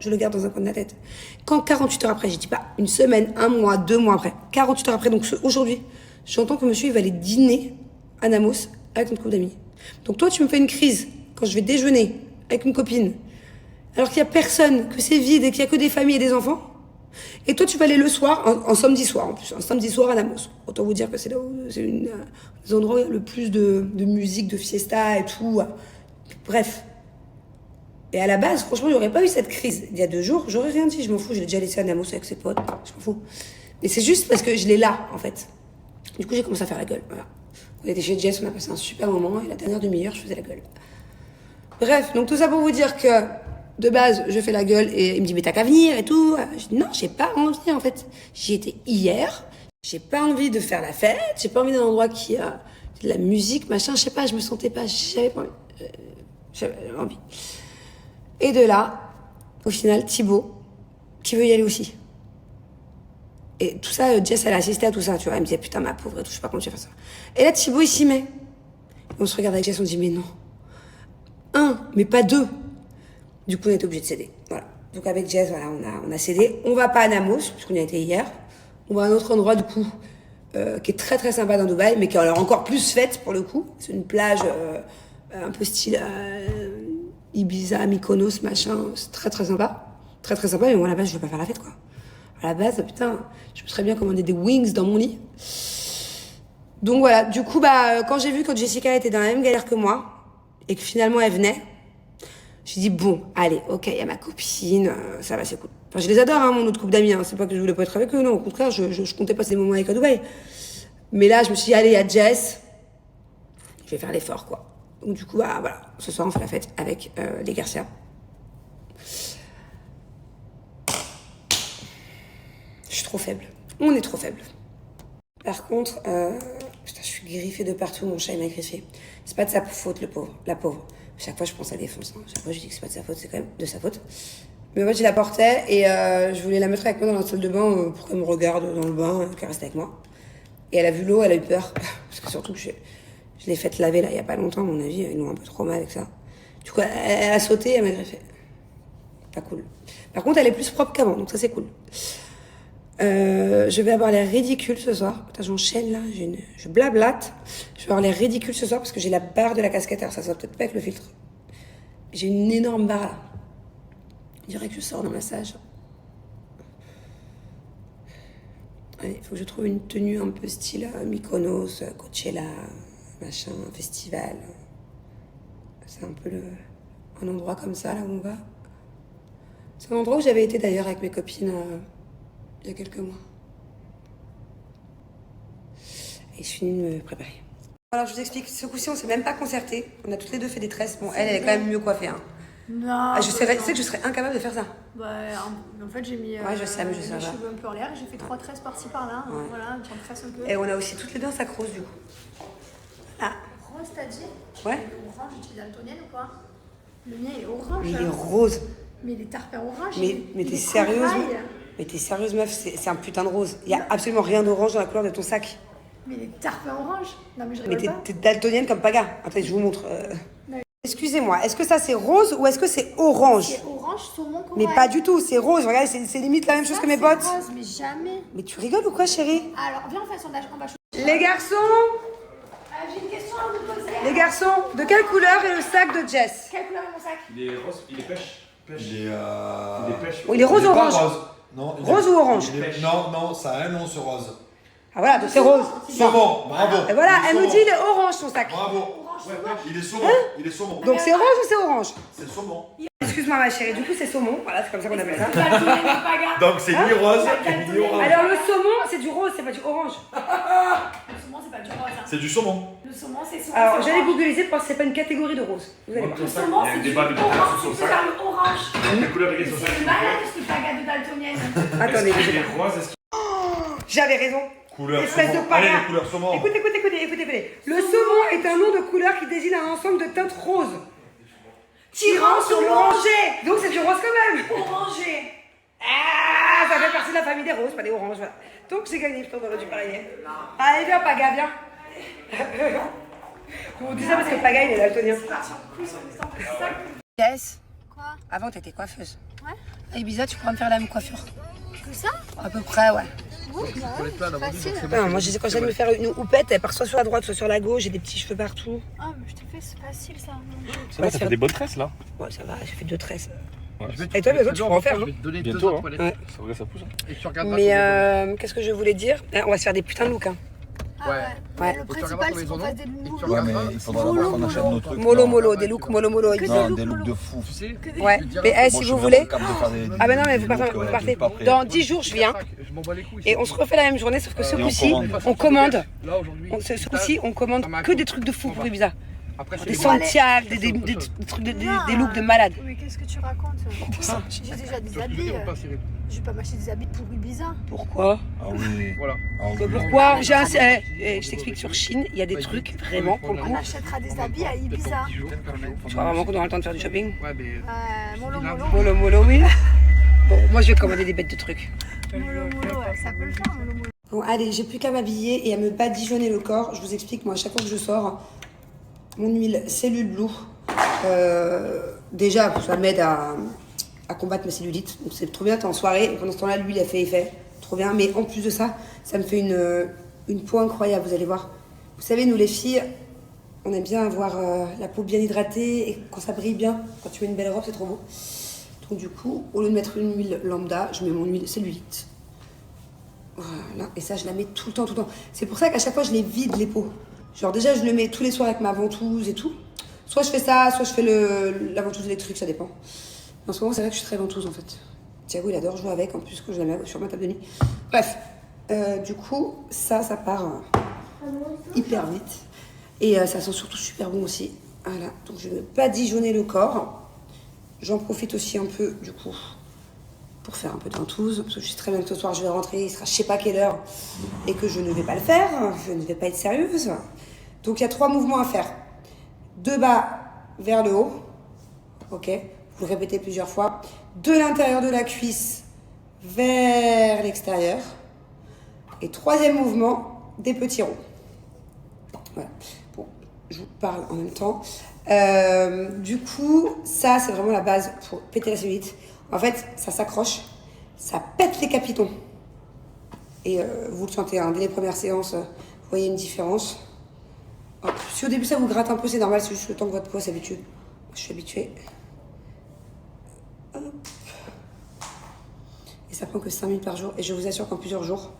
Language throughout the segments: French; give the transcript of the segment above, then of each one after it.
je le garde dans un coin de la tête. Quand 48 heures après, je dis pas une semaine, un mois, 2 mois après, 48 heures après, donc aujourd'hui, j'entends que monsieur il va aller dîner à Namos avec notre couple d'amis. Donc toi, tu me fais une crise quand je vais déjeuner avec une copine, alors qu'il y a personne, que c'est vide et qu'il y a que des familles et des enfants. Et toi, tu vas aller le soir, en samedi soir en plus, un samedi soir à Namos. Autant vous dire que c'est là où c'est des endroits où il y a le plus de musique, de fiesta et tout. Bref. Et à la base, franchement, il n'y aurait pas eu cette crise. Il y a 2 jours, j'aurais rien dit, je m'en fous, je l'ai déjà laissé à Namos avec ses potes, je m'en fous. Mais c'est juste parce que je l'ai là, en fait. Du coup, j'ai commencé à faire la gueule, voilà. On était chez Jess, on a passé un super moment, et la dernière demi-heure, je faisais la gueule. Bref, donc tout ça pour vous dire que, de base, je fais la gueule, et il me dit, mais t'as qu'à venir, et tout. Je dis, non, j'ai pas envie, en fait. J'y étais hier, j'ai pas envie de faire la fête, j'ai pas envie d'un endroit qui a de la musique, machin, je sais pas, je me sentais pas, j'avais pas envie. J'avais envie. Et de là, au final, Thibaut, qui veut y aller aussi. Et tout ça, Jess, elle a assisté à tout ça, tu vois. Elle me disait, putain, ma pauvre et tout, je sais pas comment tu vas faire ça. Et là, Thibaut, il s'y met. Et on se regarde avec Jess, on dit, mais non. 1, mais pas 2. Du coup, on était obligé de céder. Voilà. Donc avec Jess, voilà, on a cédé. On va pas à Namos, puisqu'on y a été hier. On va à un autre endroit, du coup, qui est très très sympa dans Dubaï, mais qui est alors encore plus faite, pour le coup. C'est une plage un peu style Ibiza, Mykonos, machin. C'est très très sympa. Très très sympa, mais moi, à la base, je veux pas faire la fête, quoi. À la base, putain, je me serais bien commandé des wings dans mon lit. Donc voilà, du coup, quand j'ai vu que Jessica était dans la même galère que moi, et que finalement elle venait, j'ai dit, bon, allez, ok, il y a ma copine, ça va, c'est cool. Enfin, je les adore, hein, mon autre couple d'amis, hein, c'est pas que je voulais pas être avec eux, non, au contraire, je comptais passer des moments avec à Dubaï. Mais là, je me suis dit, allez, il y a Jess, je vais faire l'effort, quoi. Donc du coup, voilà, ce soir, on fait la fête avec les Garcia. Je suis trop faible. On est trop faible. Par contre, putain, je suis griffée de partout, mon chat il m'a griffée. C'est pas de sa faute, la pauvre. Chaque fois, je pense à défoncer. Chaque fois, je dis que c'est pas de sa faute, c'est quand même de sa faute. Mais moi, je la portais et je voulais la mettre avec moi dans la salle de bain pour qu'elle me regarde dans le bain, qu'elle reste avec moi. Et elle a vu l'eau, elle a eu peur. Parce que surtout que je l'ai faite laver là, il y a pas longtemps, à mon avis. Ils l'ont un peu trop mal avec ça. Du coup, elle a sauté, elle m'a griffée. Pas cool. Par contre, elle est plus propre qu'avant, donc ça, c'est cool. Je vais avoir l'air ridicule ce soir. Putain, j'enchaîne là, je blablate. Je vais avoir l'air ridicule ce soir parce que j'ai la barre de la casquette. Alors ça va peut-être pas avec le filtre. J'ai une énorme barre là. Je dirais que je sors d'un massage. Il faut que je trouve une tenue un peu style Mykonos, Coachella, machin, festival. C'est un peu un endroit comme ça là où on va. C'est un endroit où j'avais été d'ailleurs avec mes copines il y a quelques mois. Et je finis de me préparer. Alors je vous explique, ce coup-ci on s'est même pas concerté. On a toutes les deux fait des tresses. Bon, elle est quand même mieux coiffée. Hein. Non. Je sais que je serais incapable de faire ça. Bah, en fait, j'ai mis ouais, je sais, mais je sais les cheveux un peu en l'air. J'ai fait 3 tresses par-ci par-là. Ouais. Voilà, une tresse un peu. Et on a aussi toutes les deux un sac rose du coup. Ah. Rose, t'as dit? Ouais. Orange, tu es daltonienne ou quoi? Le mien il est orange. Mais il est rose. Mais il est tarpin orange. Mais t'es sérieuse? Mais t'es sérieuse meuf, c'est un putain de rose. Il y a absolument rien d'orange dans la couleur de ton sac. Mais il est tarpin orange. Non mais je rigole pas. T'es daltonienne comme Paga. Attends, je vous montre. Excusez-moi, est-ce que ça c'est rose ou est-ce que c'est orange? C'est orange, saumon, corail. Mais pas du tout, c'est rose. Regarde, c'est limite la même chose que mes bottes. C'est rose, mais jamais. Mais tu rigoles ou quoi, chérie? Alors, viens, on fait un sondage. On va Les garçons, j'ai une question à vous poser. les garçons, de quelle couleur est le sac de Jess? Quelle couleur est mon sac? Il est rose, il est pêche. Il est, Il est pêche. Oh, il est rose il ou est pas orange? rose. Non, Rose ou orange? Non, ça a un nom ce rose. Ah voilà, donc c'est rose. Saumon, bravo. Et voilà, Il est elle nous saumon. dit il est orange son sac. Bravo. Ouais, Il est saumon. Il est saumon. Donc c'est rose ou c'est orange? C'est saumon. Excuse-moi ma chérie, du coup c'est saumon. Voilà, c'est comme ça qu'on appelle ça. Donc c'est ni rose ni orange. Alors le saumon, c'est du rose, c'est pas du orange. Le saumon, c'est pas du rose. Hein. C'est du saumon. Le saumon, c'est saumon. Alors j'allais googliser pour voir si c'est pas une catégorie de rose. Vous allez voir. Le saumon, Il y a un c'est du débat de orange. sur C'est ça. le orange. Quelle couleur il est sur ça? C'est malade ce paga de daltonienne. Attendez, Est-ce bougez qu'il pas. est rose? Est-ce qu'il J'avais raison. Couleur Espèce de saumon. paga. Allez, les couleurs saumon. Écoutez. Le saumon est un nom de couleur qui désigne un ensemble de teintes roses. Tirant sur l'oranger. Donc c'est du rose quand même. Orangé. Ah, ça fait partie de la famille des roses, pas des oranges. Voilà. Donc j'ai gagné, je t'en aurais dû parler. Allez, viens, Paga, viens. Je vous dis ça parce que Paga, il est daltonien. C'est parti en couille sur les sacs. Jess, Quoi? avant t'étais coiffeuse. Ouais. À Ibiza, tu pourras me faire la même coiffure. Que ça? À peu près, ouais. Facile. Non, moi, quand j'aime me faire une houppette, elle part soit sur la droite, soit sur la gauche. J'ai des petits cheveux partout. Ah, mais je te fais, c'est facile ça. Ça va, t'as fait des bonnes tresses là. Ouais, ça va, j'ai fait 2 tresses. Ouais. Et toi, tu pourras en faire, Je hein. vais te donner Bientôt, 2 autres hein. toilettes. Ouais. Ça va, ça pousse. Hein. Et tu regarderas. Mais qu'est-ce que je voulais dire? On va se faire des putains de looks, hein. Ah ouais. Ouais. Le Et tu principal, regarderas c'est qu'on sur fasse les des journaux. nouveaux. Et tu Ouais, mais regarderas. il faudra d'abord qu'on achète nos trucs. Mollo, Non. mollo, des looks mollo, mollo. Que Non, des des looks looks de fou. Tu sais Ouais, mais Moi, si vous voulez. Ah ben non, mais vous partez. Dans Dans 10 jours, je viens. Je m'en bats les couilles. Et on se refait la même journée, sauf que ce Et on coup-ci, commande. on commande. Là aujourd'hui. Ce coup-ci, on commande que des trucs de fou pour Ibiza. Après, je Des fais Santiago, des trucs, des looks de malade. Mais qu'est-ce que tu racontes? J'ai déjà des habits. Je vais pas m'acheter des habits pour Ibiza. Pourquoi? Ah oui. Voilà. Ah oui. Pourquoi? Je t'explique, sur Chine, il y a des trucs, vraiment, pour le On coup. achètera des habits à Ibiza. Je crois vraiment qu'on aura le temps de faire du shopping. Ouais, mais. Mollo, mollo. Mollo, mollo, oui. Bon, moi, je vais commander des bêtes de trucs. Mollo, mollo, ouais, ça peut le faire, mollo, mollo. Bon, allez, j'ai plus qu'à m'habiller et à me badigeonner le corps. Je vous explique, moi, à chaque fois que je sors, mon huile Cellule Blue, déjà, ça m'aide à combattre ma cellulite. Donc, c'est trop bien, t'es en soirée et pendant ce temps-là, l'huile, elle fait effet. Trop bien. Mais en plus de ça, ça me fait une peau incroyable, vous allez voir. Vous savez, nous, les filles, on aime bien avoir la peau bien hydratée et quand ça brille bien, quand tu mets une belle robe, c'est trop beau. Donc, du coup, au lieu de mettre une huile lambda, je mets mon huile cellulite. Voilà, et ça je la mets tout le temps. C'est pour ça qu'à chaque fois je les vide les pots. Genre déjà je le mets tous les soirs avec ma ventouse et tout. Soit je fais ça, soit je fais la ventouse électrique, ça dépend. En ce moment c'est vrai que je suis très ventouse en fait. Thiago il adore jouer avec en plus que je la mets sur ma table de nuit. Bref, du coup ça part hyper vite. Et ça sent surtout super bon aussi. Voilà, donc je vais badigeonner le corps. J'en profite aussi un peu du coup pour faire un peu de ventouse, parce que je sais très bien que ce soir je vais rentrer, il sera je sais pas quelle heure, et que je ne vais pas le faire, je ne vais pas être sérieuse. Donc il y a 3 mouvements à faire. De bas vers le haut, ok, vous le répétez plusieurs fois. De l'intérieur de la cuisse vers l'extérieur. Et 3e mouvement, des petits ronds. Voilà, bon, je vous parle en même temps. Du coup, ça c'est vraiment la base pour péter la cellulite. En fait, ça s'accroche, ça pète les capitons. Et vous le sentez, hein, dès les premières séances, vous voyez une différence. Hop. Si au début ça vous gratte un peu, c'est normal, c'est juste le temps que votre peau s'habitue. Je suis habituée. Hop. Et ça prend que 5 minutes par jour. Et je vous assure qu'en plusieurs jours,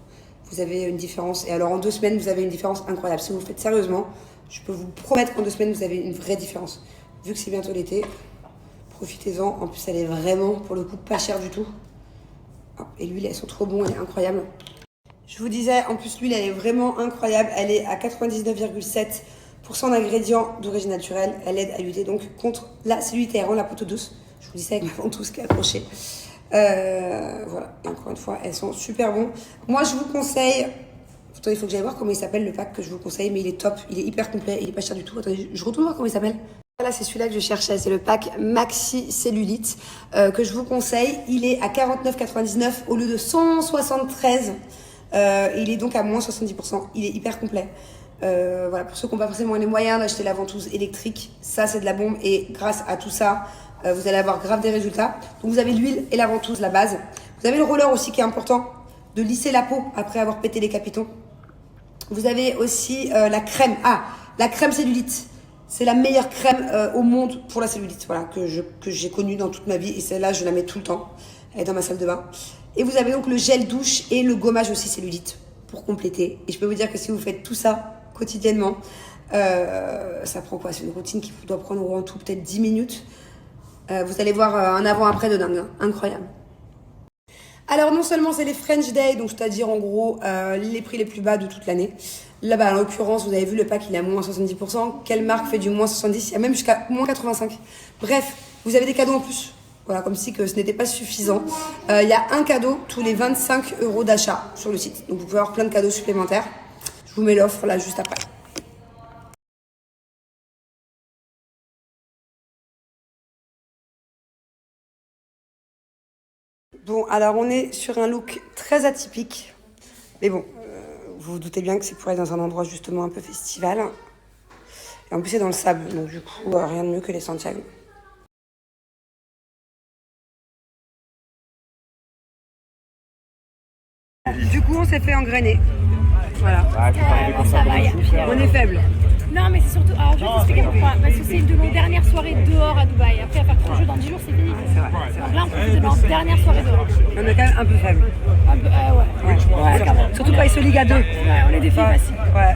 vous avez une différence. Et alors en 2 semaines, vous avez une différence incroyable. Si vous le faites sérieusement, je peux vous promettre qu'en 2 semaines, vous avez une vraie différence. Vu que c'est bientôt l'été, profitez-en. En plus, elle est vraiment, pour le coup, pas chère du tout. Et l'huile, elles sont trop bonnes, elle est incroyable. Je vous disais, en plus, l'huile, elle est vraiment incroyable. Elle est à 99,7% d'ingrédients d'origine naturelle. Elle aide à lutter donc contre la cellulite et elle rend la peau douce. Je vous dis ça avec ma ventouse qui est accrochée. Voilà, et encore une fois, elles sont super bonnes. Moi, je vous conseille... Attendez, il faut que j'aille voir comment il s'appelle le pack que je vous conseille, mais il est top, il est hyper complet, il est pas cher du tout. Attendez, je retourne voir comment il s'appelle. Voilà, c'est celui-là que je cherchais, c'est le pack Maxi Cellulite que je vous conseille. Il est à 49,99 au lieu de 173. Il est donc à moins 70%. Il est hyper complet. Voilà, pour ceux qui n'ont pas forcément les moyens d'acheter la ventouse électrique, ça c'est de la bombe et grâce à tout ça, vous allez avoir grave des résultats. Donc vous avez l'huile et la ventouse, la base. Vous avez le roller aussi qui est important, de lisser la peau après avoir pété les capitons. Vous avez aussi la crème. Ah, la crème cellulite. C'est la meilleure crème au monde pour la cellulite, voilà, que j'ai connue dans toute ma vie. Et celle-là, je la mets tout le temps. Elle est dans ma salle de bain. Et vous avez donc le gel douche et le gommage aussi cellulite pour compléter. Et je peux vous dire que si vous faites tout ça quotidiennement, ça prend quoi? C'est une routine qui doit prendre en tout peut-être 10 minutes. Vous allez voir un avant-après de dingue, hein. Incroyable. Alors non seulement c'est les French Day, donc c'est-à-dire en gros les prix les plus bas de toute l'année. Là-bas, en l'occurrence, vous avez vu le pack, il est à moins 70%. Quelle marque fait du moins 70? Il y a même jusqu'à moins 85. Bref, vous avez des cadeaux en plus. Voilà, comme si que ce n'était pas suffisant. Il y a un cadeau tous les 25 € d'achat sur le site. Donc vous pouvez avoir plein de cadeaux supplémentaires. Je vous mets l'offre là juste après. Bon, alors on est sur un look très atypique. Mais bon, vous vous doutez bien que c'est pour aller dans un endroit justement un peu festival. Et en plus c'est dans le sable, donc du coup rien de mieux que les Santiago. coup, on s'est fait engrainer. Voilà. Bon, ça va, On est faible. Non, mais c'est surtout. Alors, je vais t'expliquer pourquoi. Parce que c'est une de nos dernières soirées dehors à Dubaï. Après, à faire 3 jours dans 10 jours, c'est fini. C'est vrai. Donc là, on profite de notre dernière soirée dehors. On est quand même un peu faible. Un peu, ouais. Ouais, quand même. Surtout quand ils se liguent à 2. Ouais, on est des filles faciles. Ouais.